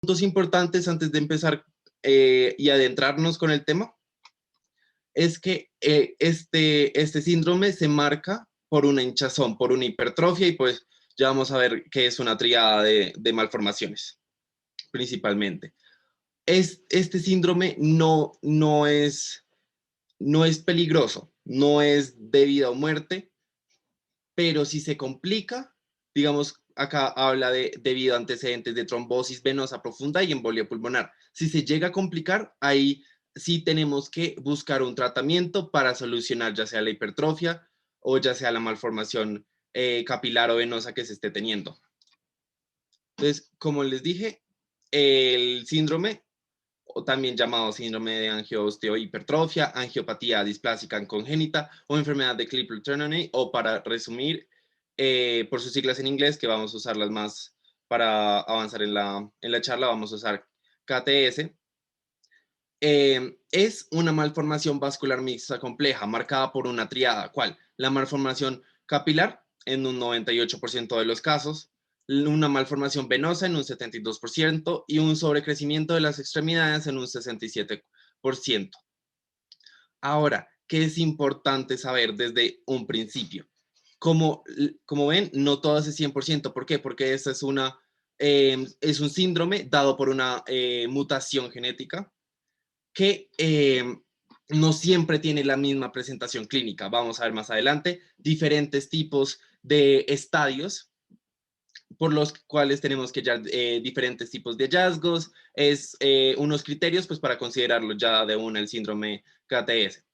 Puntos importantes antes de empezar y adentrarnos con el tema es que este síndrome se marca por una hinchazón, por una hipertrofia y pues ya vamos a ver qué es una triada de malformaciones principalmente. Este síndrome no es peligroso, no es de vida o muerte, pero si se complica, digamos, acá habla de debido a antecedentes de trombosis venosa profunda y embolia pulmonar. Si se llega a complicar, ahí sí tenemos que buscar un tratamiento para solucionar ya sea la hipertrofia o ya sea la malformación capilar o venosa que se esté teniendo. Entonces, como les dije, el síndrome, o también llamado síndrome de angioosteohipertrofia, angiopatía displásica congénita o enfermedad de Klippel-Trenaunay, o para resumir, por sus siglas en inglés, que vamos a usarlas más para avanzar en la charla, vamos a usar KTS. Es una malformación vascular mixta compleja marcada por una triada, ¿cuál? La malformación capilar en un 98% de los casos, una malformación venosa en un 72% y un sobrecrecimiento de las extremidades en un 67%. Ahora, ¿qué es importante saber desde un principio? Como ven, no todo es 100%. ¿Por qué? Porque esta es un síndrome dado por una mutación genética que no siempre tiene la misma presentación clínica. Vamos a ver más adelante diferentes tipos de estadios por los cuales tenemos que ya diferentes tipos de hallazgos, unos criterios pues para considerarlo ya de una el síndrome KTS.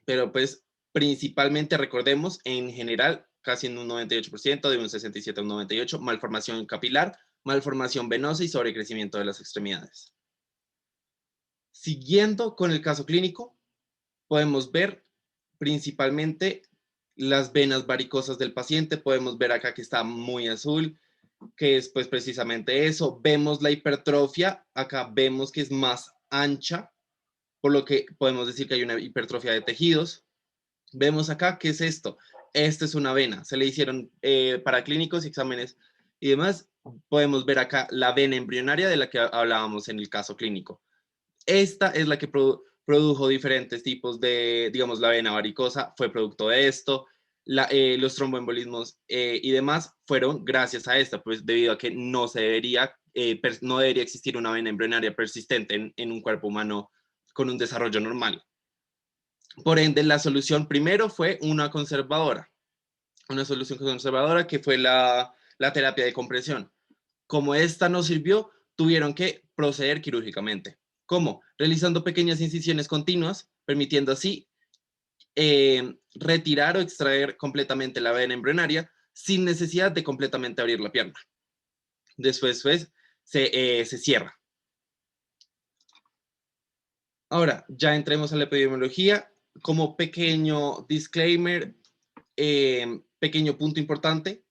Pero pues principalmente recordemos en general casi en un 98%, de un 67 a un 98, malformación capilar, malformación venosa y sobrecrecimiento de las extremidades. Siguiendo con el caso clínico, podemos ver principalmente las venas varicosas del paciente. Podemos ver acá que está muy azul, que es pues precisamente eso. Vemos la hipertrofia, acá vemos que es más ancha, por lo que podemos decir que hay una hipertrofia de tejidos. Vemos acá, ¿qué es esto? Esta es una vena. Se le hicieron paraclínicos, exámenes y demás. Podemos ver acá la vena embrionaria de la que hablábamos en el caso clínico. Esta es la que produjo diferentes tipos de, digamos, la vena varicosa fue producto de esto, los tromboembolismos y demás fueron gracias a esta, pues debido a que no debería existir una vena embrionaria persistente en un cuerpo humano con un desarrollo normal. Por ende, la solución primero fue una solución conservadora que fue la terapia de compresión. Como esta no sirvió, tuvieron que proceder quirúrgicamente. ¿Cómo? Realizando pequeñas incisiones continuas, permitiendo así retirar o extraer completamente la vena embrionaria sin necesidad de completamente abrir la pierna. Después pues, se cierra. Ahora, ya entremos a la epidemiología. Como pequeño disclaimer, pequeño punto importante,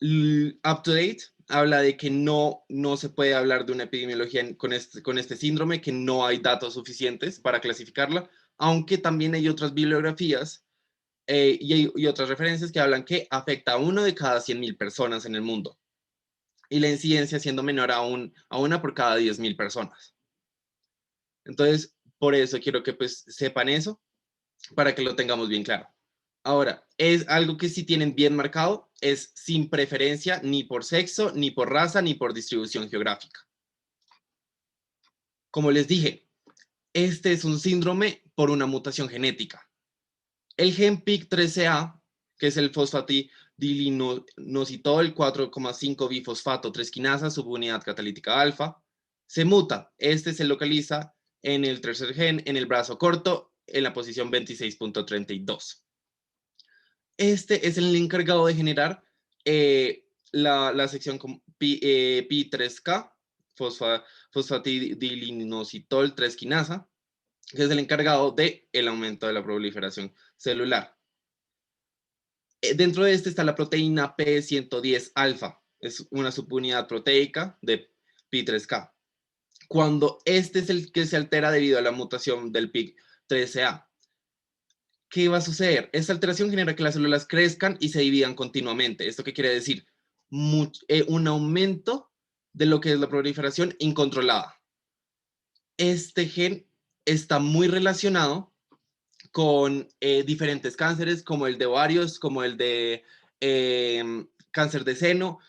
Up to Date habla de que no se puede hablar de una epidemiología con este síndrome, que no hay datos suficientes para clasificarla, aunque también hay otras bibliografías y otras referencias que hablan que afecta a 1 de cada 100.000 personas en el mundo, y la incidencia siendo menor a una por cada 10.000 personas. Entonces, por eso quiero que pues sepan eso, para que lo tengamos bien claro. Ahora, es algo que sí tienen bien marcado, es sin preferencia ni por sexo, ni por raza, ni por distribución geográfica. Como les dije, este es un síndrome por una mutación genética. El gen PIK3CA, que es el fosfatidilinositol 4,5 bifosfato 3 quinasa subunidad catalítica alfa, se muta. Este se localiza en el tercer gen, en el brazo corto, en la posición 26.32. Este es el encargado de generar la sección Pi3K, fosfatidilinositol 3 quinasa, que es el encargado del aumento de la proliferación celular. Dentro de este está la proteína P110 alfa, es una subunidad proteica de Pi3K. Cuando este es el que se altera debido a la mutación del PIK3CA, ¿qué va a suceder? Esta alteración genera que las células crezcan y se dividan continuamente. ¿Esto qué quiere decir? Un aumento de lo que es la proliferación incontrolada. Este gen está muy relacionado con diferentes cánceres, como el de ovarios, como el de cáncer de seno,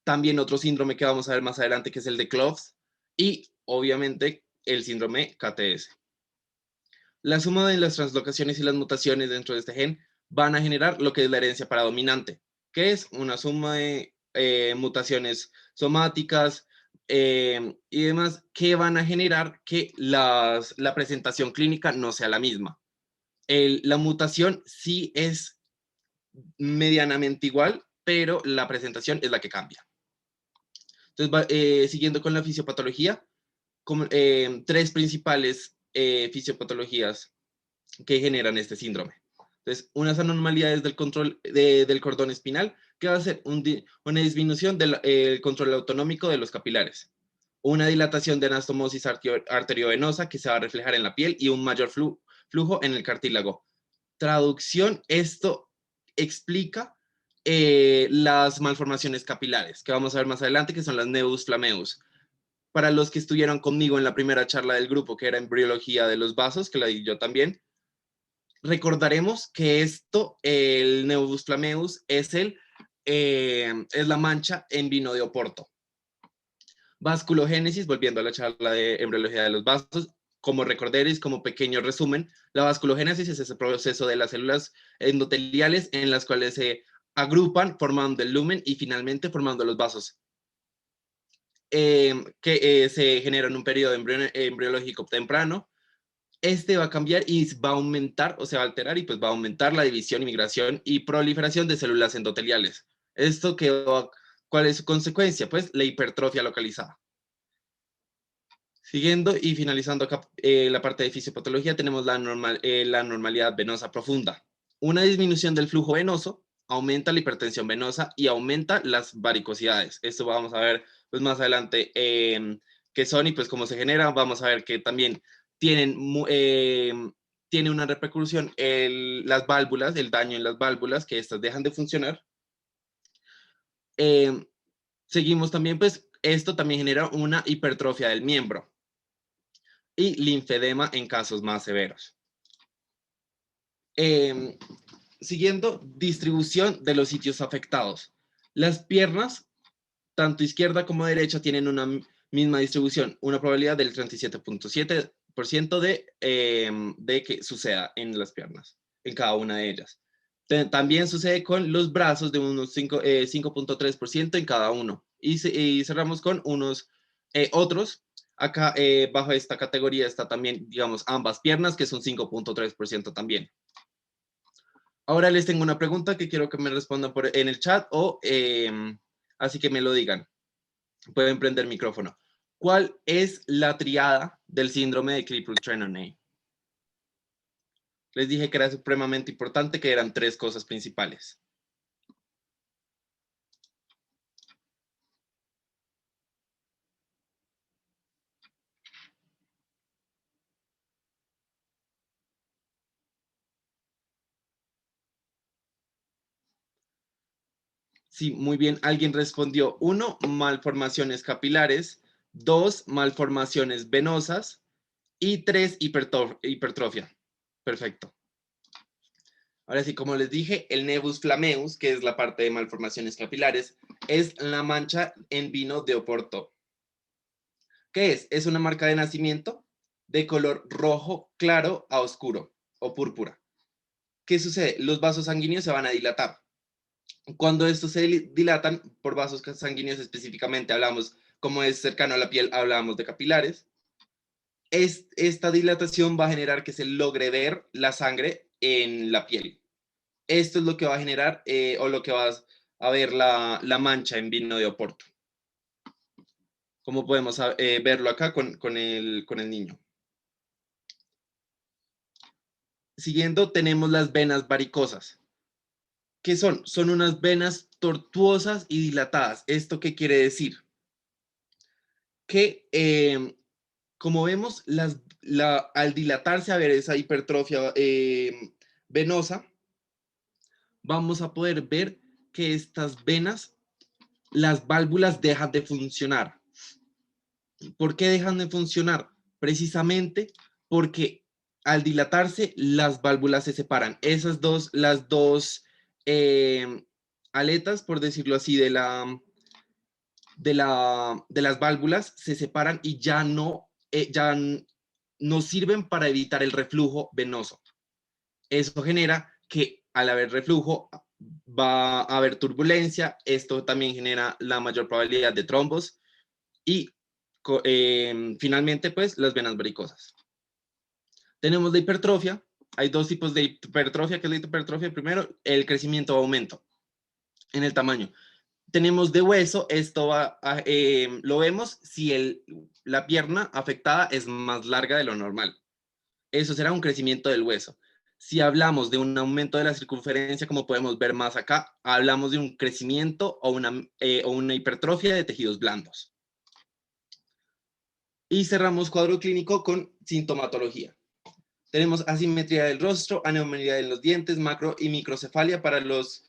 también otro síndrome que vamos a ver más adelante, que es el de Cloves, y obviamente el síndrome KTS. La suma de las translocaciones y las mutaciones dentro de este gen van a generar lo que es la herencia paradominante, que es una suma de mutaciones somáticas y demás que van a generar que la presentación clínica no sea la misma. La mutación sí es medianamente igual, pero la presentación es la que cambia. Entonces, siguiendo con la fisiopatología, tres principales fisiopatologías que generan este síndrome. Entonces, unas anormalidades del control del cordón espinal, que va a ser una disminución del control autonómico de los capilares, una dilatación de anastomosis arteriovenosa que se va a reflejar en la piel y un mayor flujo en el cartílago. Traducción, esto explica las malformaciones capilares, que vamos a ver más adelante, que son las nevus flammeus. Para los que estuvieron conmigo en la primera charla del grupo, que era embriología de los vasos, que la di yo también, recordaremos que esto, el nevus flammeus, es la mancha en vino de Oporto. Vasculogénesis, volviendo a la charla de embriología de los vasos, como recorderéis, como pequeño resumen, la vasculogénesis es ese proceso de las células endoteliales en las cuales se agrupan formando el lumen y finalmente formando los vasos, que se genera en un periodo embriológico temprano. Este va a cambiar y va a aumentar, o se va a alterar y pues va a aumentar la división, migración y proliferación de células endoteliales. ¿Esto cuál es su consecuencia? Pues la hipertrofia localizada. Siguiendo y finalizando acá, la parte de fisiopatología, tenemos la normalidad venosa profunda. Una disminución del flujo venoso aumenta la hipertensión venosa y aumenta las varicosidades. Esto vamos a ver pues, más adelante qué son y pues cómo se genera. Vamos a ver que también tiene una repercusión las válvulas, el daño en las válvulas, que estas dejan de funcionar. Seguimos también, pues esto también genera una hipertrofia del miembro y linfedema en casos más severos. Siguiendo, distribución de los sitios afectados. Las piernas, tanto izquierda como derecha, tienen una misma distribución, una probabilidad del 37.7% de que suceda en las piernas, en cada una de ellas. También sucede con los brazos de unos 5.3% en cada uno. Y cerramos con unos otros. Acá bajo esta categoría está también, digamos, ambas piernas, que son 5.3% también. Ahora les tengo una pregunta que quiero que me respondan en el chat o así que me lo digan. Pueden prender micrófono. ¿Cuál es la triada del síndrome de Klippel-Trenaunay? Les dije que era supremamente importante, que eran tres cosas principales. Sí, muy bien. Alguien respondió. 1, malformaciones capilares. 2, malformaciones venosas. Y 3, hipertrofia. Perfecto. Ahora sí, como les dije, el nevus flammeus, que es la parte de malformaciones capilares, es la mancha en vino de Oporto. ¿Qué es? Es una marca de nacimiento de color rojo claro a oscuro o púrpura. ¿Qué sucede? Los vasos sanguíneos se van a dilatar. Cuando estos se dilatan por vasos sanguíneos específicamente, hablamos, como es cercano a la piel, hablamos de capilares. Esta dilatación va a generar que se logre ver la sangre en la piel. Esto es lo que va a generar o lo que va a ver la mancha en vino de Oporto. Como podemos verlo acá con el niño. Siguiendo, tenemos las venas varicosas. ¿Qué son? Son unas venas tortuosas y dilatadas. ¿Esto qué quiere decir? Que, como vemos, al dilatarse a ver esa hipertrofia venosa, vamos a poder ver que estas venas, las válvulas dejan de funcionar. ¿Por qué dejan de funcionar? Precisamente porque al dilatarse las válvulas se separan. Las dos eh, aletas, por decirlo así, de las válvulas se separan y ya no sirven para evitar el reflujo venoso. Eso genera que al haber reflujo va a haber turbulencia, esto también genera la mayor probabilidad de trombos y finalmente pues las venas varicosas. Tenemos la hipertrofia, hay dos tipos de hipertrofia, que es la hipertrofia, primero el crecimiento o aumento en el tamaño. Tenemos de hueso, lo vemos si la pierna afectada es más larga de lo normal. Eso será un crecimiento del hueso. Si hablamos de un aumento de la circunferencia, como podemos ver más acá, hablamos de un crecimiento o una hipertrofia de tejidos blandos. Y cerramos cuadro clínico con sintomatología. Tenemos asimetría del rostro, anomalía de los dientes, macro y microcefalia. Para los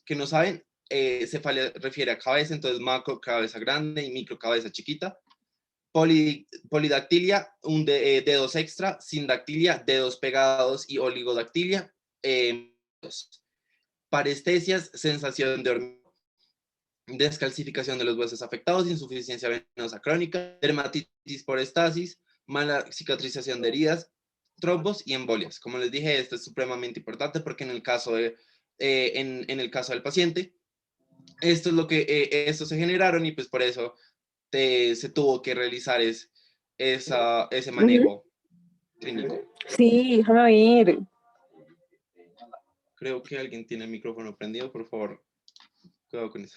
que no saben, cefalia refiere a cabeza, entonces macro, cabeza grande, y micro, cabeza chiquita. Polidactilia, dedos extra, sindactilia, dedos pegados y oligodactilia. Parestesias, sensación de hormigueo, descalcificación de los huesos afectados, insuficiencia venosa crónica, dermatitis por estasis, mala cicatrización de heridas, trombos y embolias. Como les dije, esto es supremamente importante porque en el caso del paciente, esto es lo que estos se generaron y pues por eso se tuvo que realizar ese manejo clínico. Sí, déjame ver. Creo que alguien tiene el micrófono prendido, por favor, cuidado con eso.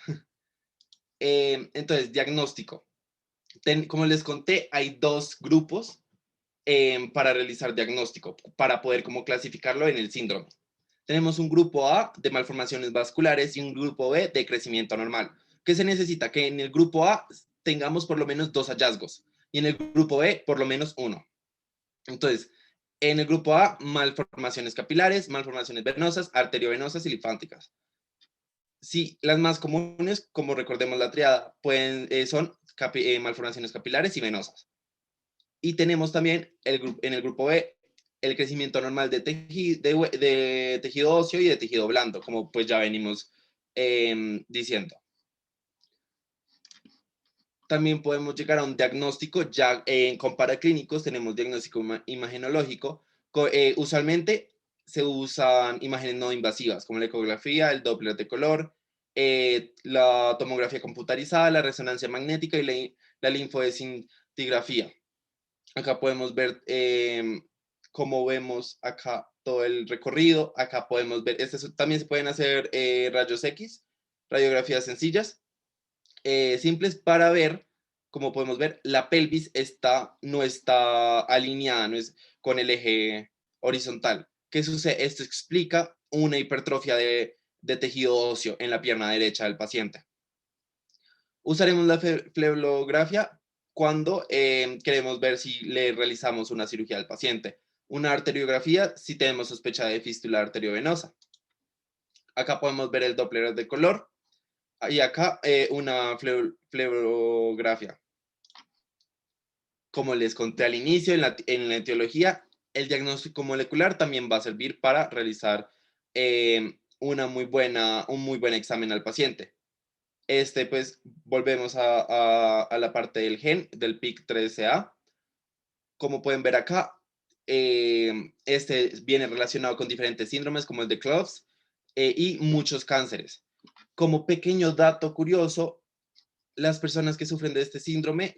Entonces, diagnóstico. Como les conté, hay dos grupos para realizar diagnóstico, para poder como clasificarlo en el síndrome. Tenemos un grupo A de malformaciones vasculares y un grupo B de crecimiento normal. ¿Qué se necesita? Que en el grupo A tengamos por lo menos 2 hallazgos y en el grupo B por lo menos 1. Entonces, en el grupo A, malformaciones capilares, malformaciones venosas, arteriovenosas y linfáticas. Sí, las más comunes, como recordemos la triada, son malformaciones capilares y venosas. Y tenemos también en el grupo B el crecimiento normal de tejido óseo y de tejido blando, como pues ya venimos diciendo. También podemos llegar a un diagnóstico, ya con paraclínicos tenemos diagnóstico imagenológico. Usualmente se usan imágenes no invasivas, como la ecografía, el Doppler de color, la tomografía computarizada, la resonancia magnética y la linfodescintigrafía. Acá podemos ver cómo vemos acá todo el recorrido. Acá podemos ver, también se pueden hacer rayos X, radiografías sencillas, simples para ver, como podemos ver, la pelvis no está alineada, no es con el eje horizontal. ¿Qué sucede? Esto explica una hipertrofia de tejido óseo en la pierna derecha del paciente. Usaremos la flebografía cuando queremos ver si le realizamos una cirugía al paciente. Una arteriografía si tenemos sospecha de fístula arteriovenosa. Acá podemos ver el Doppler de color y acá una flebografía. Como les conté al inicio, en la etiología, el diagnóstico molecular también va a servir para realizar un muy buen examen al paciente. Pues volvemos a la parte del gen, del PIK3CA. Como pueden ver acá, viene relacionado con diferentes síndromes como el de Cloves y muchos cánceres. Como pequeño dato curioso, las personas que sufren de este síndrome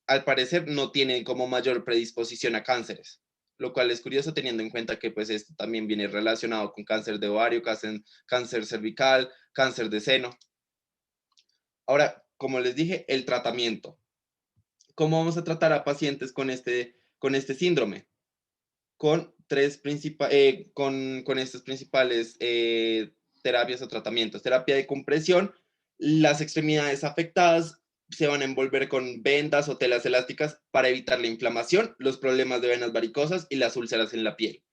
al parecer, no tienen como mayor predisposición a cánceres, lo cual es curioso teniendo en cuenta que pues esto también viene relacionado con cáncer de ovario, cáncer cervical, cáncer de seno. Ahora, como les dije, el tratamiento. ¿Cómo vamos a tratar a pacientes con este síndrome? Con estas principales terapias o tratamientos. Terapia de compresión, las extremidades afectadas se van a envolver con vendas o telas elásticas para evitar la inflamación, los problemas de venas varicosas y las úlceras en la piel.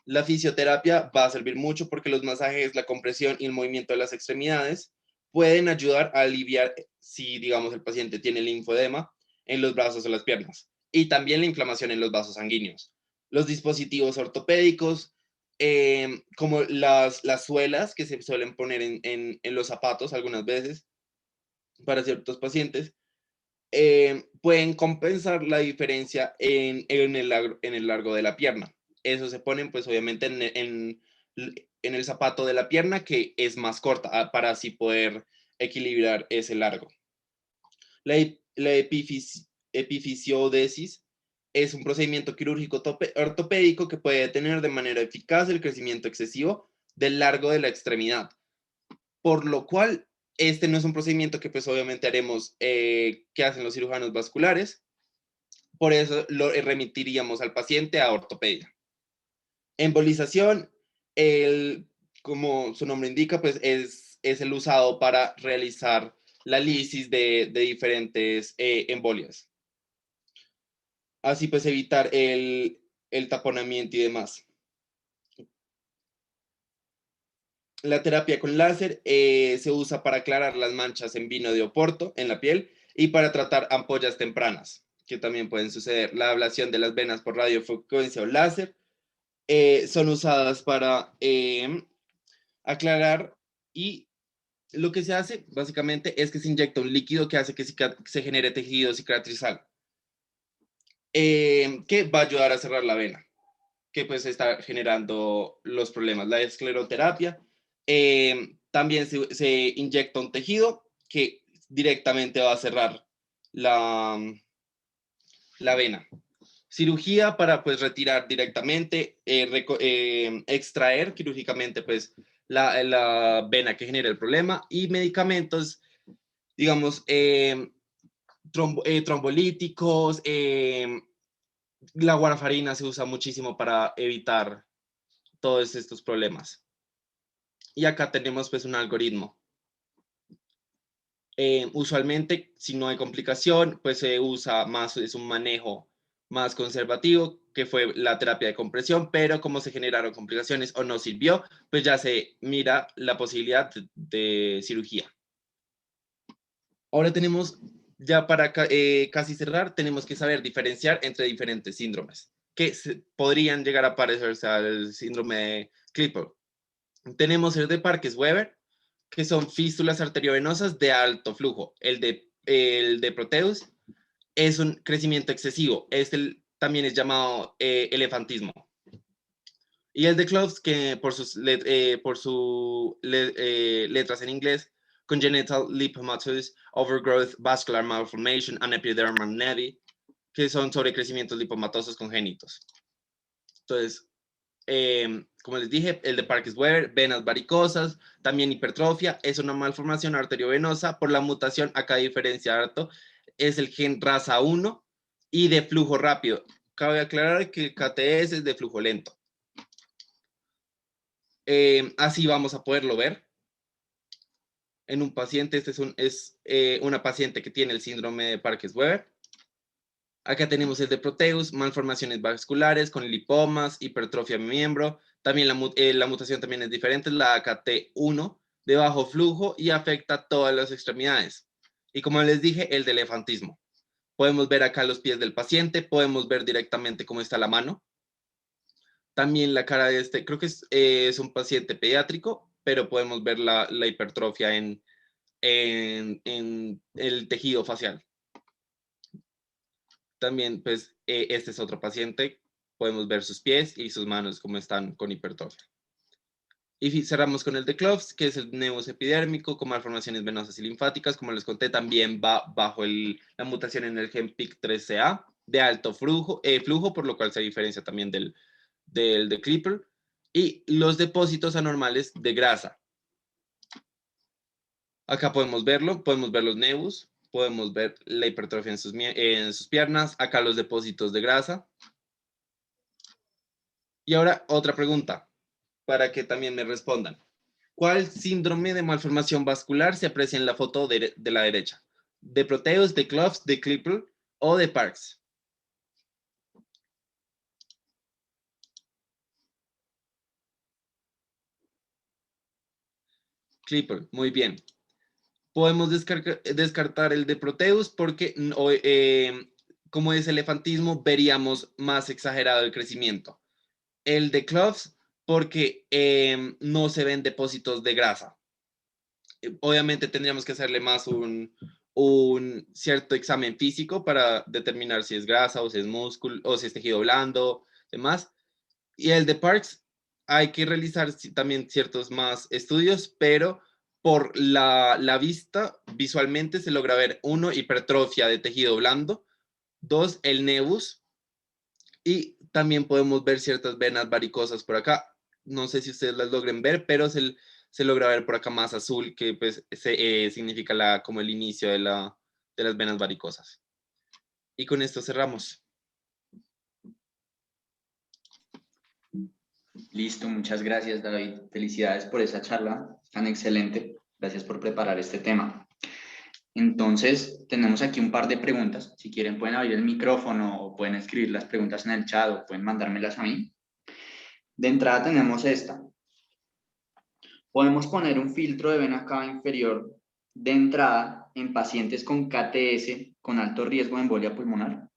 La fisioterapia va a servir mucho porque los masajes, la compresión y el movimiento de las extremidades pueden ayudar a aliviar si, digamos, el paciente tiene linfodema en los brazos o las piernas y también la inflamación en los vasos sanguíneos. Los dispositivos ortopédicos, como las suelas que se suelen poner en los zapatos algunas veces para ciertos pacientes, pueden compensar la diferencia en el largo de la pierna. Eso se ponen pues obviamente en el zapato de la pierna que es más corta para así poder equilibrar ese largo. La epifisiodesis es un procedimiento quirúrgico ortopédico que puede detener de manera eficaz el crecimiento excesivo del largo de la extremidad, por lo cual este no es un procedimiento que pues obviamente haremos que hacen los cirujanos vasculares, por eso lo remitiríamos al paciente a ortopedia. Embolización, como su nombre indica, pues es el usado para realizar la lisis de diferentes embolias. Así pues evitar el taponamiento y demás. La terapia con láser se usa para aclarar las manchas en vino de Oporto en la piel y para tratar ampollas tempranas, que también pueden suceder. La ablación de las venas por radiofrecuencia o láser son usadas para aclarar, y lo que se hace básicamente es que se inyecta un líquido que hace que se genere tejido cicatrizal, que va a ayudar a cerrar la vena, que pues está generando los problemas. La escleroterapia, también se inyecta un tejido que directamente va a cerrar la, la vena. Cirugía para pues retirar directamente, extraer quirúrgicamente pues la vena que genera el problema, y medicamentos, digamos, trombolíticos, la warfarina se usa muchísimo para evitar todos estos problemas. Y acá tenemos pues un algoritmo. Usualmente, si no hay complicación, pues se usa más, es un manejo más conservativo, que fue la terapia de compresión, pero como se generaron complicaciones o no sirvió, pues ya se mira la posibilidad de cirugía. Ahora tenemos, ya para casi cerrar, tenemos que saber diferenciar entre diferentes síndromes que podrían llegar a parecerse al síndrome de Klippel. Tenemos el de Parkes-Weber, que son fístulas arteriovenosas de alto flujo. El de Proteus es un crecimiento excesivo. También es llamado elefantismo. Y el de Cloves, que por sus letras en inglés, congenital lipomatosis, overgrowth, vascular malformation, and epidermal nevi, que son sobre crecimientos lipomatosos congénitos. Entonces, como les dije, el de Parkes-Weber, venas varicosas, también hipertrofia, es una malformación arteriovenosa por la mutación, acá diferencia harto, es el gen RASA1 y de flujo rápido. Cabe aclarar que el KTS es de flujo lento. Así vamos a poderlo ver en un paciente. Este es una paciente que tiene el síndrome de Parkes-Weber. Acá tenemos el de Proteus, malformaciones vasculares con lipomas, hipertrofia miembro. También la mutación también es diferente, la AKT1 de bajo flujo y afecta todas las extremidades. Y como les dije, el de elefantismo. Podemos ver acá los pies del paciente, podemos ver directamente cómo está la mano. También la cara de este, creo que es un paciente pediátrico, pero podemos ver la hipertrofia en el tejido facial. También, pues, este es otro paciente. Podemos ver sus pies y sus manos como están con hipertrofia. Y cerramos con el de Cloves, que es el nevus epidérmico con malformaciones venosas y linfáticas. Como les conté, también va bajo la mutación en el gen PIK3CA de alto flujo, por lo cual se diferencia también del de Klippel. Y los depósitos anormales de grasa. Acá podemos verlo, podemos ver los nevus, podemos ver la hipertrofia en sus piernas, acá los depósitos de grasa. Y ahora otra pregunta, para que también me respondan. ¿Cuál síndrome de malformación vascular se aprecia en la foto de la derecha? ¿De Proteus, de Cloves, de Klippel o de Parkes? Klippel, muy bien. Podemos descartar el de Proteus porque, como es elefantismo, veríamos más exagerado el crecimiento. El de Cloves porque no se ven depósitos de grasa. Obviamente tendríamos que hacerle más un cierto examen físico para determinar si es grasa o si es músculo o si es tejido blando, demás. Y el de Parks hay que realizar también ciertos más estudios, pero por la vista, visualmente se logra ver, uno, hipertrofia de tejido blando, dos, el nebus, y también podemos ver ciertas venas varicosas por acá. No sé si ustedes las logren ver, pero se logra ver por acá más azul, que pues significa como el inicio de las venas varicosas. Y con esto cerramos. Listo, muchas gracias, David. Felicidades por esa charla tan excelente. Gracias por preparar este tema. Entonces, tenemos aquí un par de preguntas. Si quieren, pueden abrir el micrófono o pueden escribir las preguntas en el chat o pueden mandármelas a mí. De entrada tenemos esta. Podemos poner un filtro de vena cava inferior de entrada en pacientes con KTS con alto riesgo de embolia pulmonar.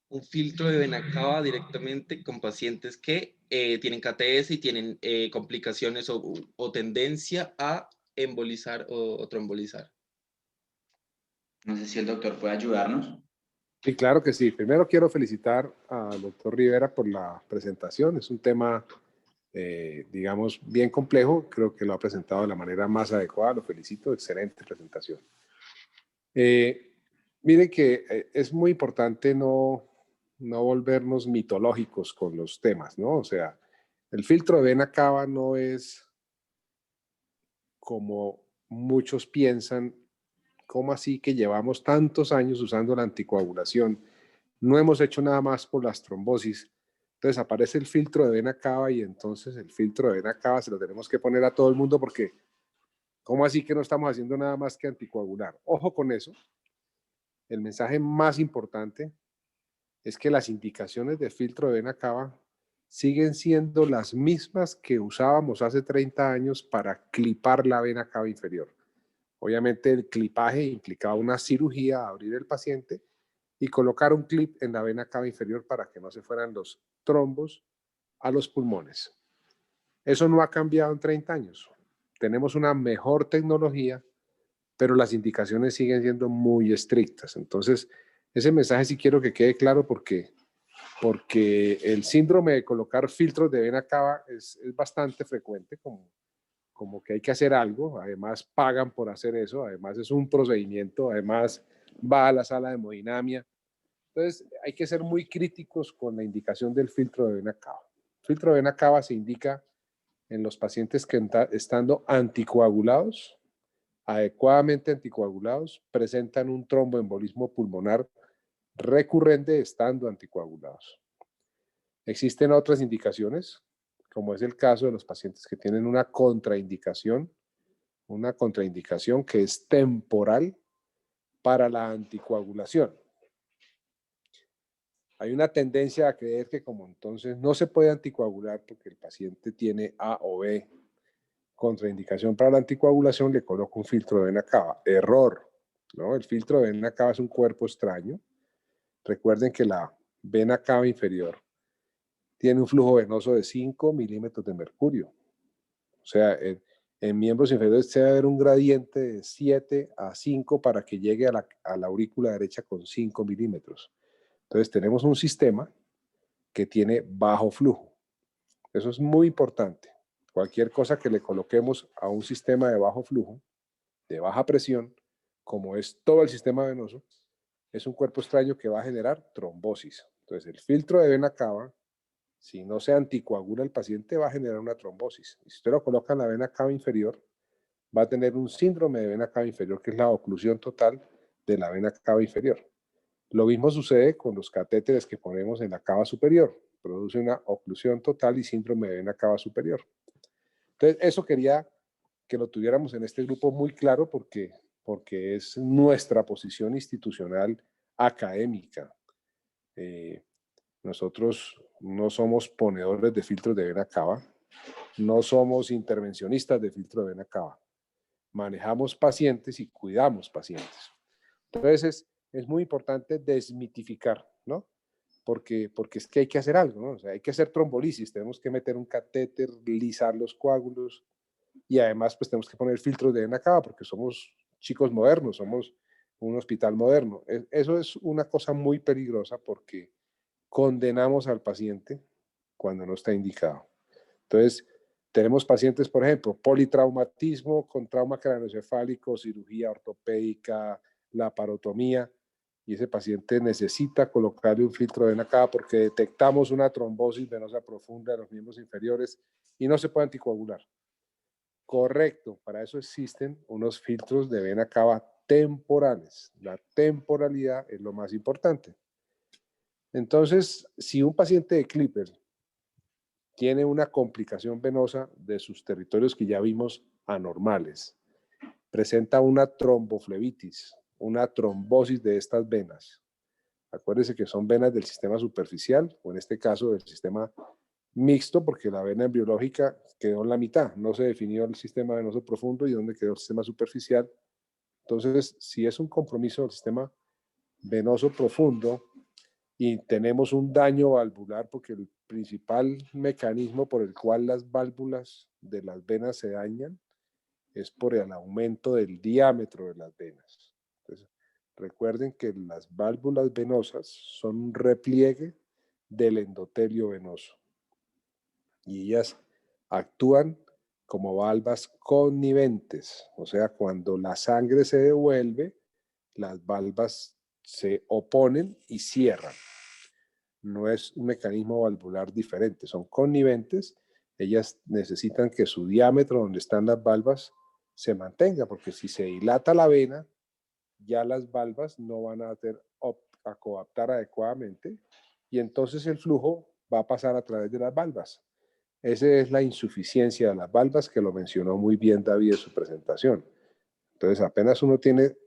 Un filtro de vena cava directamente con pacientes que tienen KTS y tienen complicaciones o tendencia a embolizar o trombolizar. No sé si el doctor puede ayudarnos. Sí, claro que sí. Primero quiero felicitar al doctor Rivera por la presentación. Es un tema, digamos, bien complejo. Creo que lo ha presentado de la manera más adecuada. Lo felicito. Excelente presentación. Miren que es muy importante no volvernos mitológicos con los temas, ¿no? O sea, el filtro de vena cava no es como muchos piensan. ¿Cómo así que llevamos tantos años usando la anticoagulación? No hemos hecho nada más por las trombosis. Entonces aparece el filtro de vena cava y entonces el filtro de vena cava se lo tenemos que poner a todo el mundo porque ¿cómo así que no estamos haciendo nada más que anticoagular? Ojo con eso. El mensaje más importante es que las indicaciones de filtro de vena cava siguen siendo las mismas que usábamos hace 30 años para clipar la vena cava inferior. Obviamente el clipaje implicaba una cirugía, abrir el paciente y colocar un clip en la vena cava inferior para que no se fueran los trombos a los pulmones. Eso no ha cambiado en 30 años. Tenemos una mejor tecnología, pero las indicaciones siguen siendo muy estrictas. Entonces, ese mensaje sí quiero que quede claro porque el síndrome de colocar filtros de vena cava es bastante frecuente, como que hay que hacer algo, además pagan por hacer eso, además es un procedimiento, además va a la sala de hemodinamia. Entonces hay que ser muy críticos con la indicación del filtro de vena cava. El filtro de vena cava se indica en los pacientes que estando anticoagulados, adecuadamente anticoagulados, presentan un tromboembolismo pulmonar recurrente estando anticoagulados. Existen otras indicaciones, como es el caso de los pacientes que tienen una contraindicación que es temporal para la anticoagulación. Hay una tendencia a creer que como entonces no se puede anticoagular porque el paciente tiene A o B contraindicación para la anticoagulación, le coloco un filtro de vena cava. Error, ¿no? El filtro de vena cava es un cuerpo extraño. Recuerden que la vena cava inferior tiene un flujo venoso de 5 milímetros de mercurio. O sea, en miembros inferiores se debe haber un gradiente de 7 a 5 para que llegue a la aurícula derecha con 5 milímetros. Entonces tenemos un sistema que tiene bajo flujo. Eso es muy importante. Cualquier cosa que le coloquemos a un sistema de bajo flujo, de baja presión, como es todo el sistema venoso, es un cuerpo extraño que va a generar trombosis. Entonces el filtro de vena cava, si no se anticoagula el paciente, va a generar una trombosis. Y si usted lo coloca en la vena cava inferior, va a tener un síndrome de vena cava inferior, que es la oclusión total de la vena cava inferior. Lo mismo sucede con los catéteres que ponemos en la cava superior. Produce una oclusión total y síndrome de vena cava superior. Entonces, eso quería que lo tuviéramos en este grupo muy claro porque es nuestra posición institucional académica. Nosotros no somos ponedores de filtros de vena cava, no somos intervencionistas de filtro de vena cava. Manejamos pacientes y cuidamos pacientes. Entonces, es muy importante desmitificar, ¿no? Porque es que hay que hacer algo, ¿no? O sea, hay que hacer trombolisis, tenemos que meter un catéter, lisar los coágulos y además pues tenemos que poner filtros de vena cava porque somos chicos modernos, somos un hospital moderno. Eso es una cosa muy peligrosa porque condenamos al paciente cuando no está indicado. Entonces, tenemos pacientes, por ejemplo, politraumatismo con trauma craneoencefálico, cirugía ortopédica, laparotomía, y ese paciente necesita colocarle un filtro de vena cava porque detectamos una trombosis venosa profunda de los miembros inferiores y no se puede anticoagular. Correcto, para eso existen unos filtros de vena cava temporales. La temporalidad es lo más importante. Entonces, si un paciente de Clipper tiene una complicación venosa de sus territorios que ya vimos anormales, presenta una tromboflebitis, una trombosis de estas venas. Acuérdense que son venas del sistema superficial, o en este caso del sistema mixto, porque la vena embriológica quedó en la mitad, no se definió el sistema venoso profundo y dónde quedó el sistema superficial. Entonces, si es un compromiso del sistema venoso profundo y tenemos un daño valvular, porque el principal mecanismo por el cual las válvulas de las venas se dañan es por el aumento del diámetro de las venas. Entonces, recuerden que las válvulas venosas son un repliegue del endotelio venoso y ellas actúan como valvas conniventes, o sea, cuando la sangre se devuelve, las valvas se oponen y cierran. No es un mecanismo valvular diferente, son conniventes, ellas necesitan que su diámetro donde están las valvas se mantenga, porque si se dilata la vena, ya las valvas no van a coaptar adecuadamente y entonces el flujo va a pasar a través de las valvas. Esa es la insuficiencia de las valvas que lo mencionó muy bien David en su presentación. Entonces, apenas uno tiene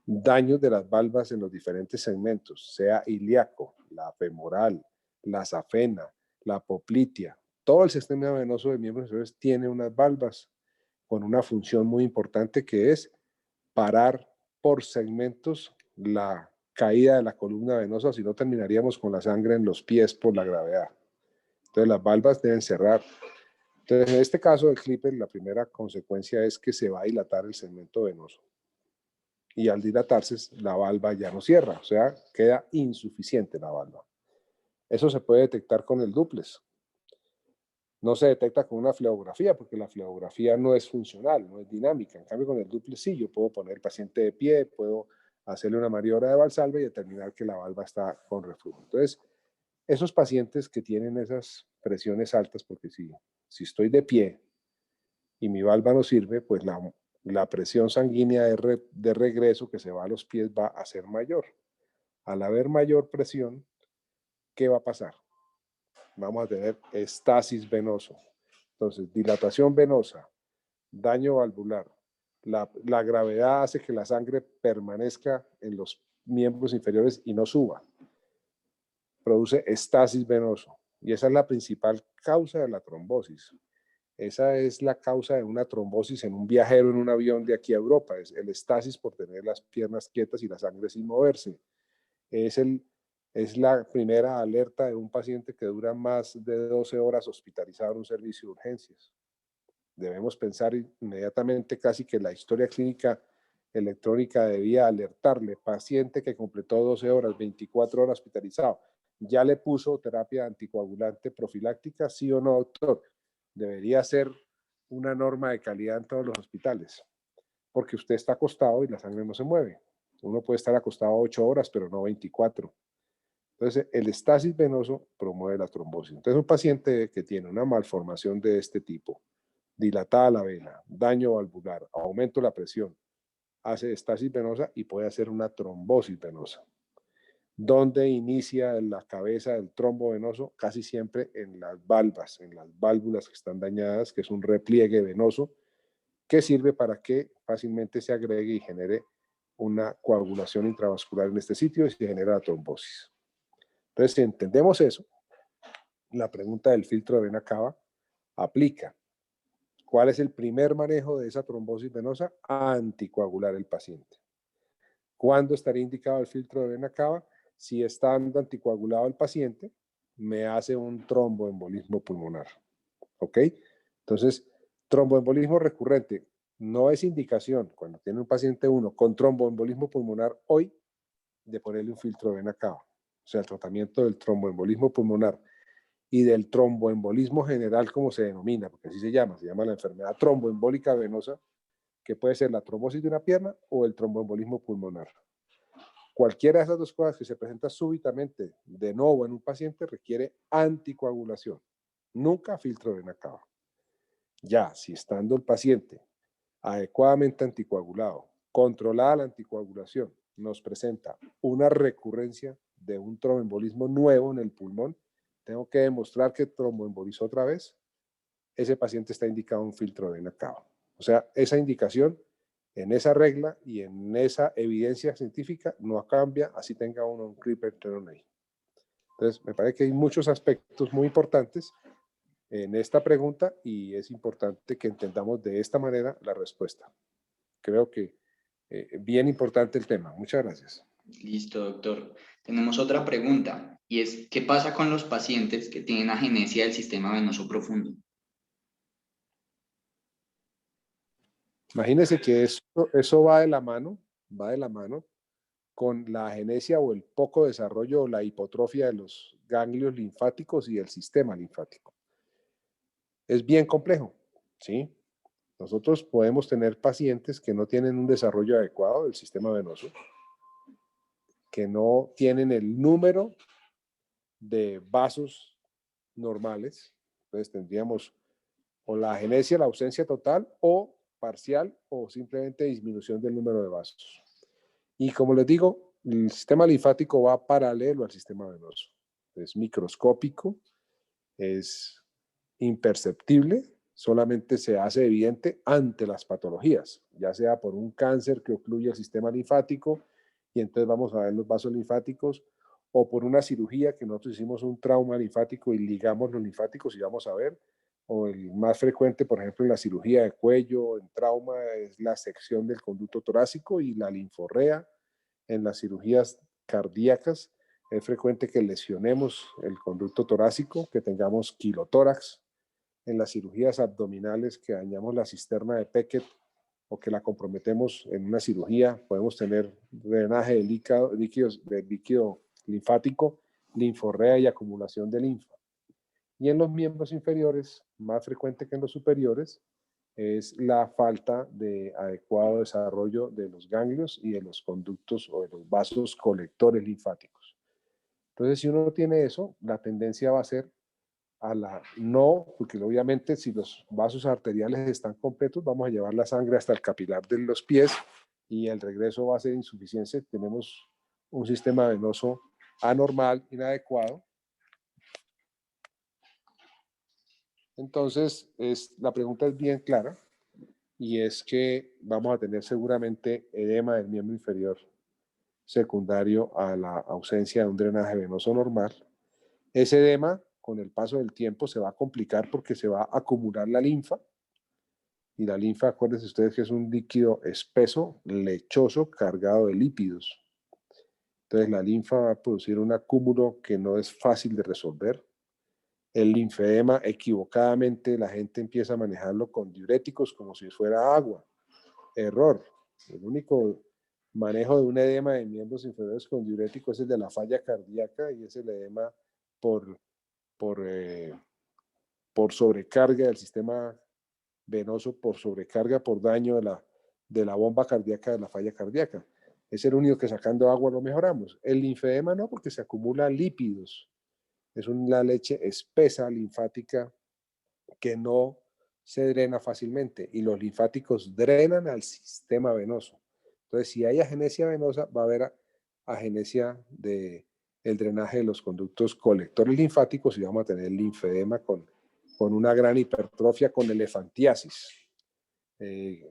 daños de las valvas en los diferentes segmentos, sea ilíaco, la femoral, la safena, la poplitea, todo el sistema venoso de miembros inferiores tiene unas valvas con una función muy importante que es parar por segmentos la caída de la columna venosa, si no terminaríamos con la sangre en los pies por la gravedad. Entonces las valvas deben cerrar. Entonces en este caso del Clipper la primera consecuencia es que se va a dilatar el segmento venoso. Y al dilatarse la valva ya no cierra, o sea, queda insuficiente la valva. Eso se puede detectar con el dúplex. No se detecta con una fleografía porque la fleografía no es funcional, no es dinámica. En cambio, con el dúplex sí, yo puedo poner el paciente de pie, puedo hacerle una maniobra de Valsalva y determinar que la valva está con reflujo. Entonces, esos pacientes que tienen esas presiones altas, porque si estoy de pie y mi valva no sirve, pues la presión sanguínea de regreso que se va a los pies va a ser mayor. Al haber mayor presión, ¿qué va a pasar? Vamos a tener estasis venoso. Entonces, dilatación venosa, daño valvular. La gravedad hace que la sangre permanezca en los miembros inferiores y no suba. Produce estasis venoso. Y esa es la principal causa de la trombosis. Esa es la causa de una trombosis en un viajero en un avión de aquí a Europa. Es el estasis por tener las piernas quietas y la sangre sin moverse. Es la primera alerta de un paciente que dura más de 12 horas hospitalizado en un servicio de urgencias. Debemos pensar inmediatamente casi que la historia clínica electrónica debía alertarle, paciente que completó 12 horas, 24 horas hospitalizado, ¿ya le puso terapia anticoagulante profiláctica? ¿Sí o no, doctor? Debería ser una norma de calidad en todos los hospitales, porque usted está acostado y la sangre no se mueve. Uno puede estar acostado 8 horas, pero no 24. Entonces, el estasis venoso promueve la trombosis. Entonces, un paciente que tiene una malformación de este tipo, dilatada la vena, daño valvular, aumento de la presión, hace estasis venosa y puede hacer una trombosis venosa. ¿Dónde inicia la cabeza del trombo venoso? Casi siempre en las valvas, en las válvulas que están dañadas, que es un repliegue venoso, que sirve para que fácilmente se agregue y genere una coagulación intravascular en este sitio y se genera la trombosis. Entonces, si entendemos eso, la pregunta del filtro de vena cava aplica. ¿Cuál es el primer manejo de esa trombosis venosa? Anticoagular el paciente. ¿Cuándo estaría indicado el filtro de vena cava? Si estando anticoagulado el paciente, me hace un tromboembolismo pulmonar. ¿Ok? Entonces, tromboembolismo recurrente no es indicación cuando tiene un paciente 1 con tromboembolismo pulmonar hoy de ponerle un filtro de vena cava. O sea, el tratamiento del tromboembolismo pulmonar y del tromboembolismo general, como se denomina, porque así se llama la enfermedad tromboembólica venosa, que puede ser la trombosis de una pierna o el tromboembolismo pulmonar. Cualquiera de esas dos cosas que se presenta súbitamente de nuevo en un paciente requiere anticoagulación, nunca filtro de vena cava. Ya, si estando el paciente adecuadamente anticoagulado, controlada la anticoagulación, nos presenta una recurrencia de un tromboembolismo nuevo en el pulmón, tengo que demostrar que tromboembolizó otra vez, ese paciente está indicado un filtro de vena cava. O sea, esa indicación en esa regla y en esa evidencia científica no cambia, así tenga uno un creeper ahí. Entonces, me parece que hay muchos aspectos muy importantes en esta pregunta y es importante que entendamos de esta manera la respuesta. Creo que bien importante el tema. Muchas gracias. Listo, doctor. Tenemos otra pregunta y es, ¿qué pasa con los pacientes que tienen agenesia del sistema venoso profundo? Imagínense que eso va de la mano con la agenesia o el poco desarrollo o la hipotrofia de los ganglios linfáticos y del sistema linfático. Es bien complejo, ¿sí? Nosotros podemos tener pacientes que no tienen un desarrollo adecuado del sistema venoso, que no tienen el número de vasos normales. Entonces tendríamos o la agenesia, la ausencia total o parcial o simplemente disminución del número de vasos. Y como les digo, el sistema linfático va paralelo al sistema venoso. Es microscópico, es imperceptible, solamente se hace evidente ante las patologías, ya sea por un cáncer que ocluye el sistema linfático y entonces vamos a ver los vasos linfáticos, o por una cirugía que nosotros hicimos un trauma linfático y ligamos los linfáticos y vamos a ver, o el más frecuente, por ejemplo, en la cirugía de cuello, en trauma, es la sección del conducto torácico y la linforrea. En las cirugías cardíacas es frecuente que lesionemos el conducto torácico, que tengamos quilotórax. En las cirugías abdominales que dañamos la cisterna de Beckett o que la comprometemos en una cirugía, podemos tener drenaje de líquido linfático, linforrea y acumulación de linfa. Y en los miembros inferiores, más frecuente que en los superiores, es la falta de adecuado desarrollo de los ganglios y de los conductos o de los vasos colectores linfáticos. Entonces, si uno tiene eso, la tendencia va a ser a la no, porque obviamente si los vasos arteriales están completos, vamos a llevar la sangre hasta el capilar de los pies y el regreso va a ser insuficiente. Tenemos un sistema venoso anormal, inadecuado. Entonces, la pregunta es bien clara y es que vamos a tener seguramente edema del miembro inferior secundario a la ausencia de un drenaje venoso normal. Ese edema, con el paso del tiempo, se va a complicar porque se va a acumular la linfa. Y la linfa, acuérdense ustedes que es un líquido espeso, lechoso, cargado de lípidos. Entonces la linfa va a producir un acúmulo que no es fácil de resolver. El linfedema, equivocadamente, la gente empieza a manejarlo con diuréticos como si fuera agua. Error. El único manejo de un edema de miembros inferiores con diuréticos es el de la falla cardíaca y es el edema por sobrecarga del sistema venoso, por sobrecarga, por daño de la bomba cardíaca, de la falla cardíaca. Es el único que sacando agua lo mejoramos. El linfedema no, porque se acumulan lípidos. Es una leche espesa linfática que no se drena fácilmente y los linfáticos drenan al sistema venoso. Entonces, si hay agenesia venosa, va a haber agenesia del drenaje de los conductos colectores linfáticos y vamos a tener linfedema con una gran hipertrofia, con elefantiasis,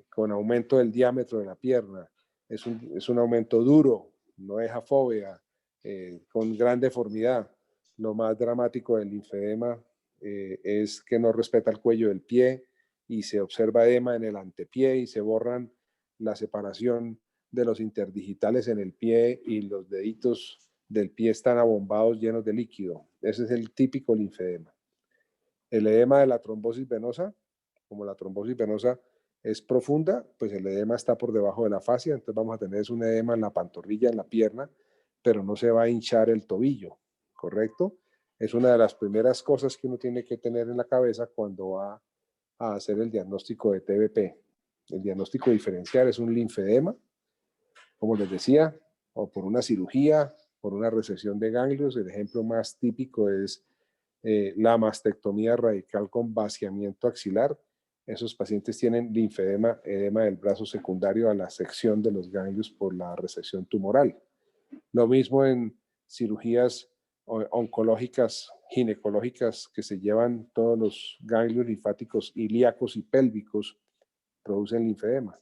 con aumento del diámetro de la pierna. Es un aumento duro, no es afobia, con gran deformidad. Lo más dramático del linfedema es que no respeta el cuello del pie y se observa edema en el antepié y se borran la separación de los interdigitales en el pie y los deditos del pie están abombados llenos de líquido. Ese es el típico linfedema. El edema de la trombosis venosa, como la trombosis venosa es profunda, pues el edema está por debajo de la fascia, entonces vamos a tener un edema en la pantorrilla, en la pierna, pero no se va a hinchar el tobillo, ¿correcto? Es una de las primeras cosas que uno tiene que tener en la cabeza cuando va a hacer el diagnóstico de TBP. El diagnóstico diferencial es un linfedema, como les decía, o por una cirugía, por una resección de ganglios. El ejemplo más típico es la mastectomía radical con vaciamiento axilar. Esos pacientes tienen linfedema, edema del brazo secundario a la sección de los ganglios por la resección tumoral. Lo mismo en cirugías oncológicas, ginecológicas, que se llevan todos los ganglios linfáticos ilíacos y pélvicos, producen linfedema.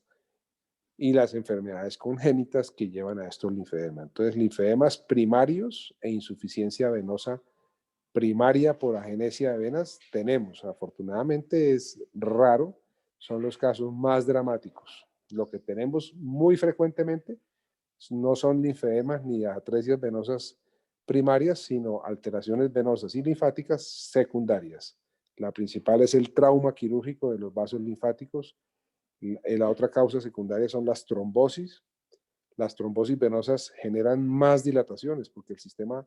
Y las enfermedades congénitas que llevan a estos linfedemas. Entonces, linfedemas primarios e insuficiencia venosa primaria por agenesia de venas tenemos. Afortunadamente es raro, son los casos más dramáticos. Lo que tenemos muy frecuentemente no son linfedemas ni atresias venosas primarias, sino alteraciones venosas y linfáticas secundarias. La principal es el trauma quirúrgico de los vasos linfáticos. La otra causa secundaria son las trombosis. Las trombosis venosas generan más dilataciones porque el sistema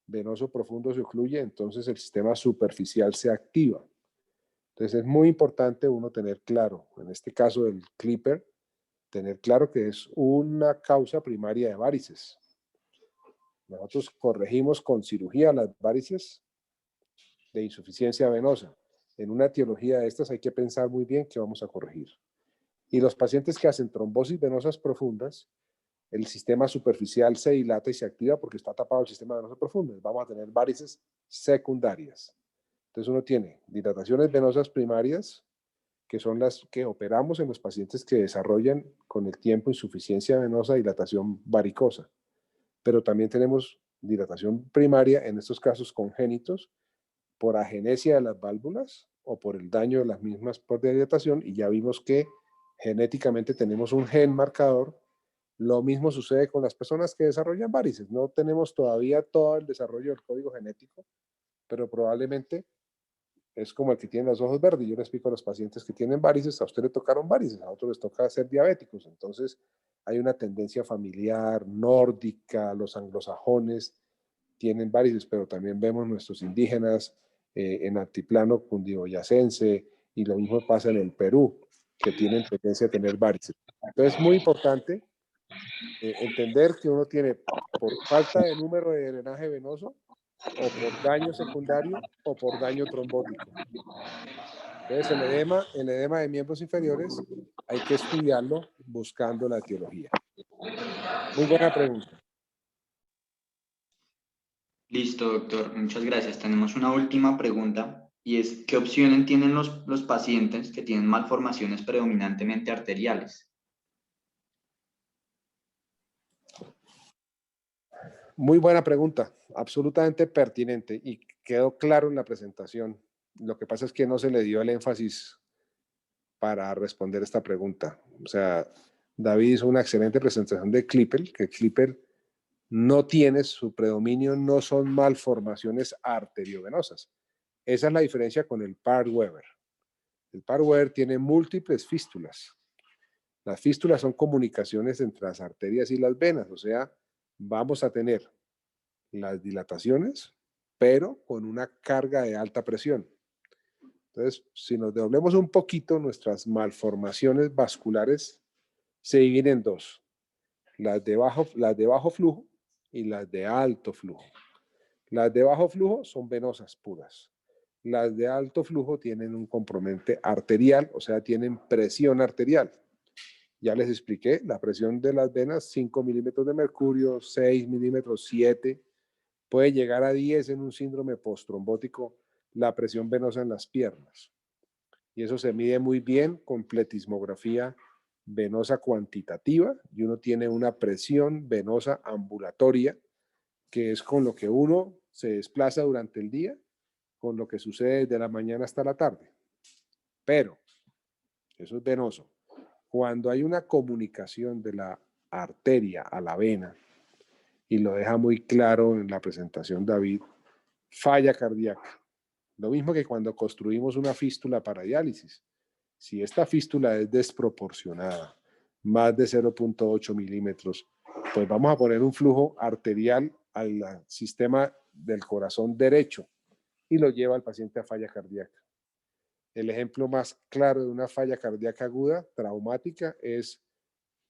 venoso profundo se ocluye, entonces el sistema superficial se activa. Entonces es muy importante uno tener claro, en este caso del clipper, tener claro que es una causa primaria de varices. Nosotros corregimos con cirugía las varices de insuficiencia venosa. En una etiología de estas hay que pensar muy bien qué vamos a corregir. Y los pacientes que hacen trombosis venosas profundas, el sistema superficial se dilata y se activa porque está tapado el sistema venoso profundo. Vamos a tener varices secundarias. Entonces uno tiene dilataciones venosas primarias, que son las que operamos en los pacientes que desarrollan con el tiempo insuficiencia venosa, dilatación varicosa. Pero también tenemos dilatación primaria, en estos casos congénitos, por agenesia de las válvulas o por el daño de las mismas por dilatación, y ya vimos que genéticamente tenemos un gen marcador. Lo mismo sucede con las personas que desarrollan varices. No tenemos todavía todo el desarrollo del código genético, pero probablemente es como el que tiene los ojos verdes. Yo les explico a los pacientes que tienen varices, a usted le tocaron varices, a otros les toca ser diabéticos. Entonces hay una tendencia familiar, nórdica, los anglosajones tienen varices, pero también vemos nuestros indígenas en altiplano cundiboyacense, y lo mismo pasa en el Perú, que tienen tendencia a tener varices. Entonces es muy importante entender que uno tiene por falta de número de drenaje venoso, o por daño secundario, o por daño trombótico. Entonces el edema de miembros inferiores hay que estudiarlo buscando la etiología. Muy buena pregunta. Listo, doctor. Muchas gracias. Tenemos una última pregunta y es, ¿qué opciones tienen los pacientes que tienen malformaciones predominantemente arteriales? Muy buena pregunta, absolutamente pertinente, y quedó claro en la presentación. Lo que pasa es que no se le dio el énfasis para responder esta pregunta. O sea, David hizo una excelente presentación de Clipper, que Clipper no tiene su predominio, no son malformaciones arteriovenosas. Esa es la diferencia con el Parr-Weber. El Parr-Weber tiene múltiples fístulas. Las fístulas son comunicaciones entre las arterias y las venas, o sea, vamos a tener las dilataciones, pero con una carga de alta presión. Entonces, si nos devolvemos un poquito, nuestras malformaciones vasculares se dividen en dos: las de bajo flujo y las de alto flujo. Las de bajo flujo son venosas puras. Las de alto flujo tienen un componente arterial, o sea, tienen presión arterial. Ya les expliqué, la presión de las venas, 5 milímetros de mercurio, 6 milímetros, 7, puede llegar a 10 en un síndrome postrombótico, la presión venosa en las piernas. Y eso se mide muy bien con pletismografía venosa cuantitativa, y uno tiene una presión venosa ambulatoria, que es con lo que uno se desplaza durante el día, con lo que sucede desde la mañana hasta la tarde. Pero Eso es venoso. Cuando hay una comunicación de la arteria a la vena, y lo deja muy claro en la presentación David, falla cardíaca. Lo mismo que cuando construimos una fístula para diálisis. Si esta fístula es desproporcionada, más de 0.8 milímetros, pues vamos a poner un flujo arterial al sistema del corazón derecho y lo lleva al paciente a falla cardíaca. El ejemplo más claro de una falla cardíaca aguda, traumática, es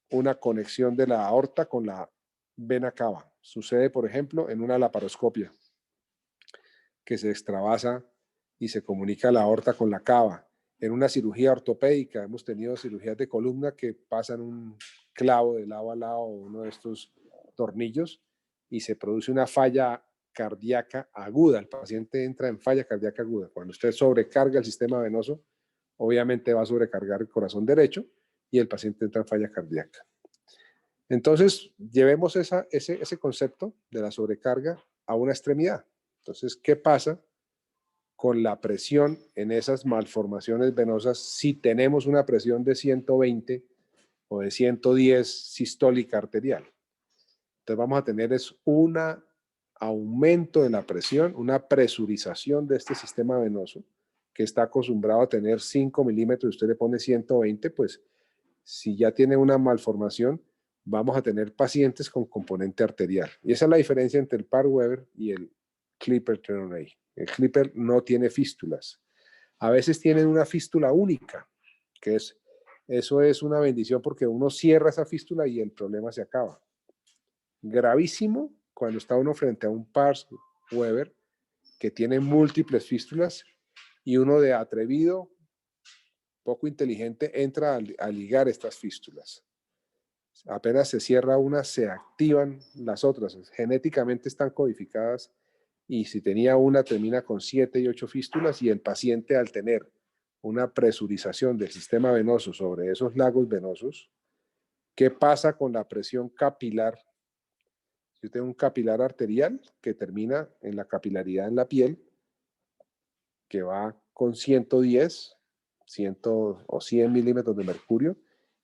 una conexión de la aorta con la vena cava. Sucede, por ejemplo, en una laparoscopia, que se extravasa y se comunica la aorta con la cava. En una cirugía ortopédica, hemos tenido cirugías de columna que pasan un clavo de lado a lado, uno de estos tornillos, y se produce una falla cardíaca aguda. El paciente entra en falla cardíaca aguda. Cuando usted sobrecarga el sistema venoso, obviamente va a sobrecargar el corazón derecho y el paciente entra en falla cardíaca. Entonces, llevemos ese concepto de la sobrecarga a una extremidad. Entonces, ¿qué pasa con la presión en esas malformaciones venosas si tenemos una presión de 120 o de 110 sistólica arterial? Entonces, vamos a tener un aumento de la presión, una presurización de este sistema venoso que está acostumbrado a tener 5 milímetros y usted le pone 120, pues si ya tiene una malformación, vamos a tener pacientes con componente arterial. Y esa es la diferencia entre el Parr-Weber y el Clipper Trenorray. El Clipper no tiene fístulas. A veces tienen una fístula única, eso es una bendición porque uno cierra esa fístula y el problema se acaba. Gravísimo cuando está uno frente a un Parr-Weber que tiene múltiples fístulas y uno de atrevido, poco inteligente, entra a ligar estas fístulas. Apenas se cierra una, se activan las otras. Genéticamente están codificadas y si tenía una, termina con 7 y 8 fístulas y el paciente al tener una presurización del sistema venoso sobre esos lagos venosos, ¿qué pasa con la presión capilar? Yo tengo un capilar arterial que termina en la capilaridad en la piel, que va con 110, 100 o 100 milímetros de mercurio,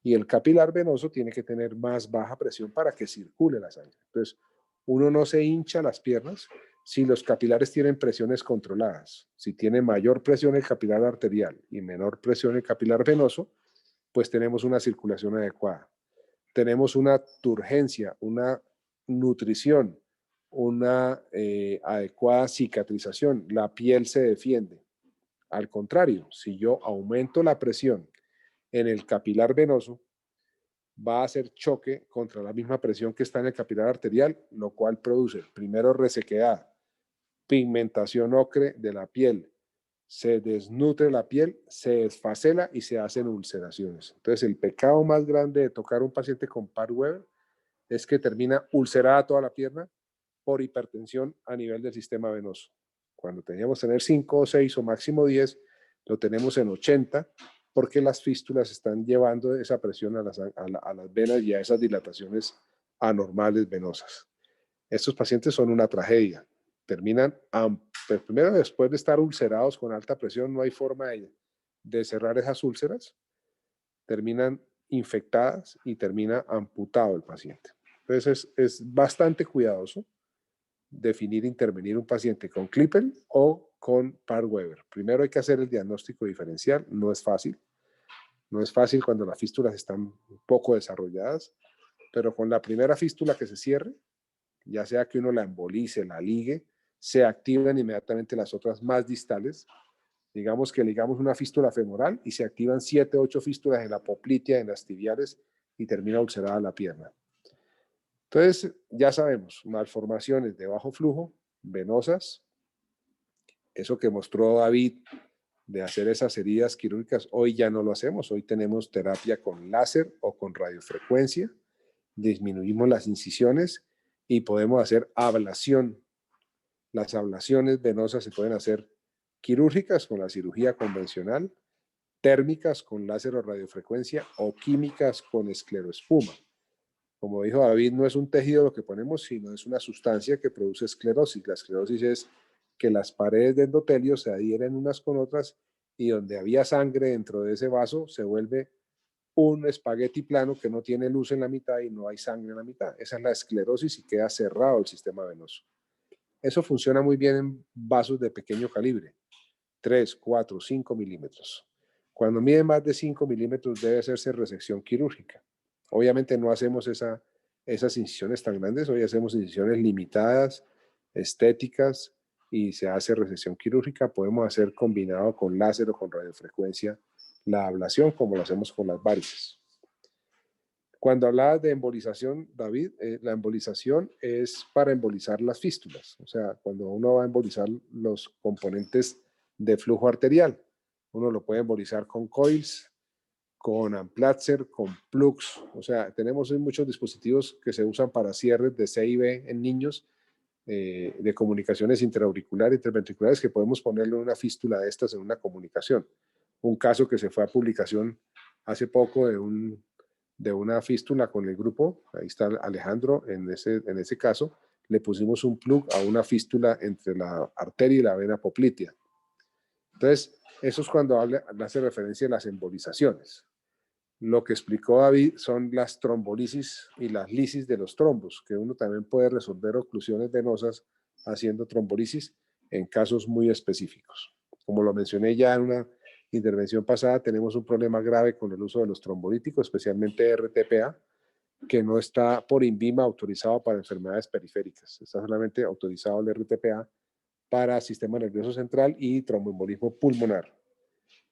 y el capilar venoso tiene que tener más baja presión para que circule la sangre. Entonces, uno no se hincha las piernas si los capilares tienen presiones controladas. Si tiene mayor presión el capilar arterial y menor presión el capilar venoso, pues tenemos una circulación adecuada. Tenemos una turgencia, una nutrición, una adecuada cicatrización. La piel se defiende. Al contrario, si yo aumento la presión en el capilar venoso, va a hacer choque contra la misma presión que está en el capilar arterial, lo cual produce primero resequedad, pigmentación ocre de la piel, se desnutre la piel, se desfacela y se hacen ulceraciones. Entonces, el pecado más grande de tocar a un paciente con Parr-Weber es que termina ulcerada toda la pierna por hipertensión a nivel del sistema venoso. Cuando teníamos que tener 5 o 6 o máximo 10, lo tenemos en 80 porque las fístulas están llevando esa presión a las venas y a esas dilataciones anormales venosas. Estos pacientes son una tragedia. Terminan, pues primero después de estar ulcerados con alta presión, no hay forma de cerrar esas úlceras, terminan infectadas y termina amputado el paciente. Entonces es bastante cuidadoso definir, intervenir un paciente con Clipper o con Parr-Weber. Primero hay que hacer el diagnóstico diferencial, no es fácil. No es fácil cuando las fístulas están poco desarrolladas, pero con la primera fístula que se cierre, ya sea que uno la embolice, la ligue, se activan inmediatamente las otras más distales. Digamos que ligamos una fístula femoral y se activan 7 o 8 fístulas en la poplitea, en las tibiales y termina ulcerada la pierna. Entonces, ya sabemos, malformaciones de bajo flujo, venosas, eso que mostró David de hacer esas heridas quirúrgicas, hoy ya no lo hacemos, hoy tenemos terapia con láser o con radiofrecuencia, disminuimos las incisiones y podemos hacer ablación. Las ablaciones venosas se pueden hacer quirúrgicas con la cirugía convencional, térmicas con láser o radiofrecuencia o químicas con escleroespuma. Como dijo David, no es un tejido lo que ponemos, sino es una sustancia que produce esclerosis. La esclerosis es que las paredes de endotelio se adhieren unas con otras y donde había sangre dentro de ese vaso se vuelve un espagueti plano que no tiene luz en la mitad y no hay sangre en la mitad. Esa es la esclerosis y queda cerrado el sistema venoso. Eso funciona muy bien en vasos de pequeño calibre, 3, 4, 5 milímetros. Cuando mide más de 5 milímetros debe hacerse resección quirúrgica. Obviamente no hacemos esas incisiones tan grandes, hoy hacemos incisiones limitadas, estéticas, y se hace resección quirúrgica. Podemos hacer combinado con láser o con radiofrecuencia la ablación, como lo hacemos con las varices. Cuando hablabas de embolización, David, la embolización es para embolizar las fístulas, o sea, cuando uno va a embolizar los componentes de flujo arterial, uno lo puede embolizar con coils, con Amplatzer, con plugs, o sea, tenemos muchos dispositivos que se usan para cierres de C y B en niños, de comunicaciones intraauriculares, interventriculares, que podemos ponerle una fístula de estas en una comunicación. Un caso que se fue a publicación hace poco de una fístula con el grupo, ahí está Alejandro, en ese caso, le pusimos un plug a una fístula entre la arteria y la vena poplitea. Entonces, eso es cuando hace referencia a las embolizaciones. Lo que explicó David son las trombolisis y las lisis de los trombos, que uno también puede resolver oclusiones venosas haciendo trombolisis en casos muy específicos. Como lo mencioné ya en una intervención pasada, tenemos un problema grave con el uso de los trombolíticos, especialmente RTPA, que no está por INVIMA autorizado para enfermedades periféricas. Está solamente autorizado el RTPA para sistema nervioso central y tromboembolismo pulmonar.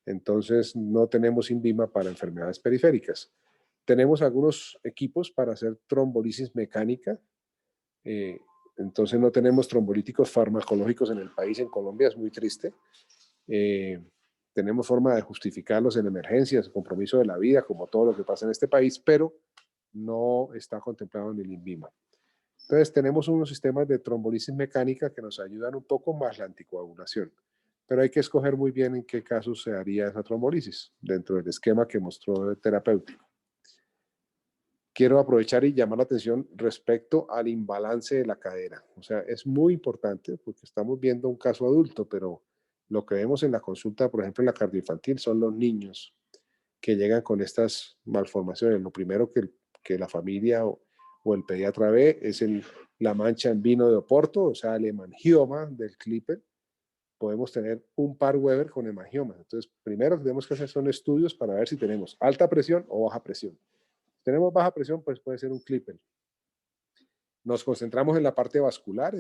Entonces, no tenemos INVIMA para enfermedades periféricas. Tenemos algunos equipos para hacer trombolisis mecánica. Entonces, no tenemos trombolíticos farmacológicos en el país. En Colombia es muy triste. Tenemos forma de justificarlos en emergencias, compromiso de la vida, como todo lo que pasa en este país, pero no está contemplado en el INVIMA. Entonces, tenemos unos sistemas de trombolisis mecánica que nos ayudan un poco más la anticoagulación. Pero hay que escoger muy bien en qué casos se haría esa trombolisis dentro del esquema que mostró el terapéutico. Quiero aprovechar y llamar la atención respecto al imbalance de la cadera. O sea, es muy importante porque estamos viendo un caso adulto, pero lo que vemos en la consulta, por ejemplo, en la cardioinfantil, son los niños que llegan con estas malformaciones. Lo primero que la familia o el pediatra ve es la mancha en vino de Oporto, o sea, el hemangioma del Klippel. Podemos tener un par Weber con hemangioma. Entonces, primero que tenemos que hacer son estudios para ver si tenemos alta presión o baja presión. Si tenemos baja presión, pues puede ser un Klippel. Nos concentramos en la parte vascular,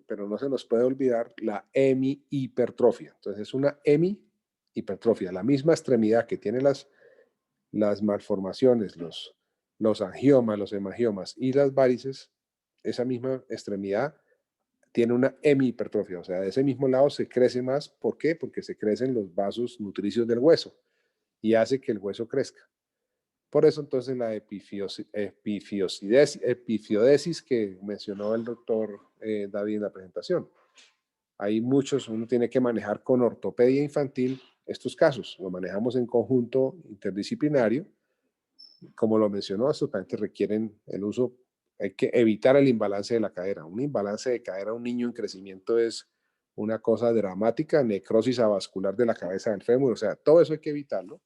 pero no se nos puede olvidar la hemihipertrofia. Entonces, es una hemihipertrofia, la misma extremidad que tiene las malformaciones, los angiomas, los hemangiomas y las varices, esa misma extremidad tiene una hemihipertrofia, o sea, de ese mismo lado se crece más. ¿Por qué? Porque se crecen los vasos nutricios del hueso y hace que el hueso crezca. Por eso entonces la epifiodesis que mencionó el doctor David en la presentación. Hay muchos, uno tiene que manejar con ortopedia infantil estos casos, lo manejamos en conjunto interdisciplinario. Como lo mencionó, estos pacientes requieren el uso. Hay que evitar el imbalance de la cadera. Un imbalance de cadera a un niño en crecimiento es una cosa dramática, necrosis avascular de la cabeza del fémur, o sea, todo eso hay que evitarlo.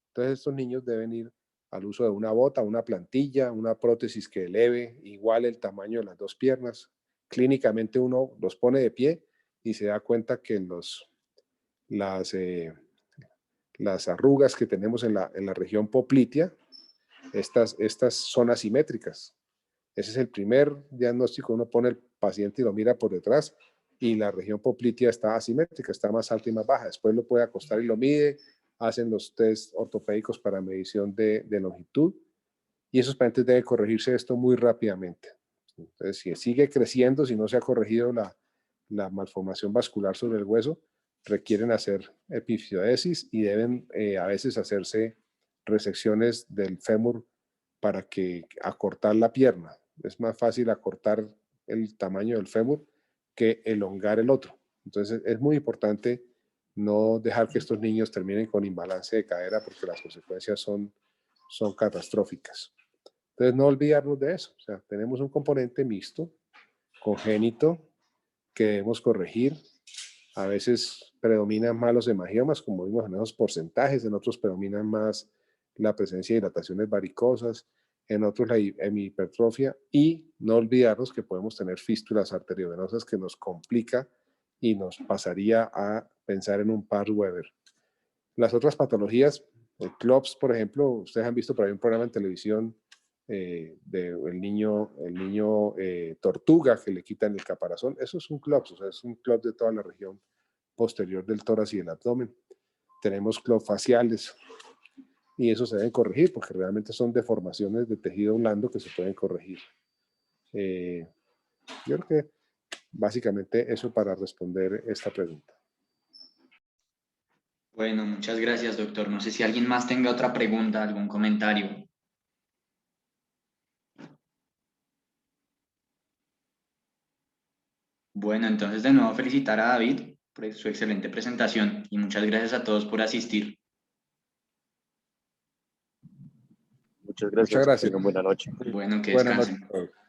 Entonces estos niños deben ir al uso de una bota, una plantilla, una prótesis que eleve igual el tamaño de las dos piernas. Clínicamente uno los pone de pie y se da cuenta que las arrugas que tenemos en la región poplitea, estas son asimétricas. Ese es el primer diagnóstico. Uno pone el paciente y lo mira por detrás y la región poplitea está asimétrica, está más alta y más baja. Después lo puede acostar y lo mide, hacen los test ortopédicos para medición de longitud y esos pacientes deben corregirse esto muy rápidamente. Entonces, si sigue creciendo, si no se ha corregido la malformación vascular sobre el hueso, requieren hacer epifiodesis y deben a veces hacerse resecciones del fémur para acortar la pierna. Es más fácil acortar el tamaño del fémur que elongar el otro. Entonces es muy importante no dejar que estos niños terminen con imbalance de cadera porque las consecuencias son catastróficas. Entonces no olvidarnos de eso. O sea, tenemos un componente mixto, congénito, que debemos corregir. A veces predominan más los hemangiomas, como vimos en esos porcentajes, en otros predominan más la presencia de dilataciones varicosas, en otros la hemihipertrofia, y no olvidarnos que podemos tener fístulas arteriovenosas que nos complica y nos pasaría a pensar en un Parr-Weber. Las otras patologías, el CLOPS, por ejemplo, ustedes han visto por ahí un programa en televisión del niño tortuga que le quitan el caparazón. Eso es un CLOPS, o sea, es un CLOPS de toda la región posterior del tórax y del abdomen. Tenemos CLOPS faciales y eso se deben corregir porque realmente son deformaciones de tejido blando que se pueden corregir. Yo creo que básicamente eso para responder esta pregunta. Bueno, muchas gracias, doctor. No sé si alguien más tenga otra pregunta, algún comentario. Bueno, entonces de nuevo felicitar a David por su excelente presentación y muchas gracias a todos por asistir. Muchas gracias. Muchas gracias. Tengan buena noche. Bueno, que Buenas descansen. noches.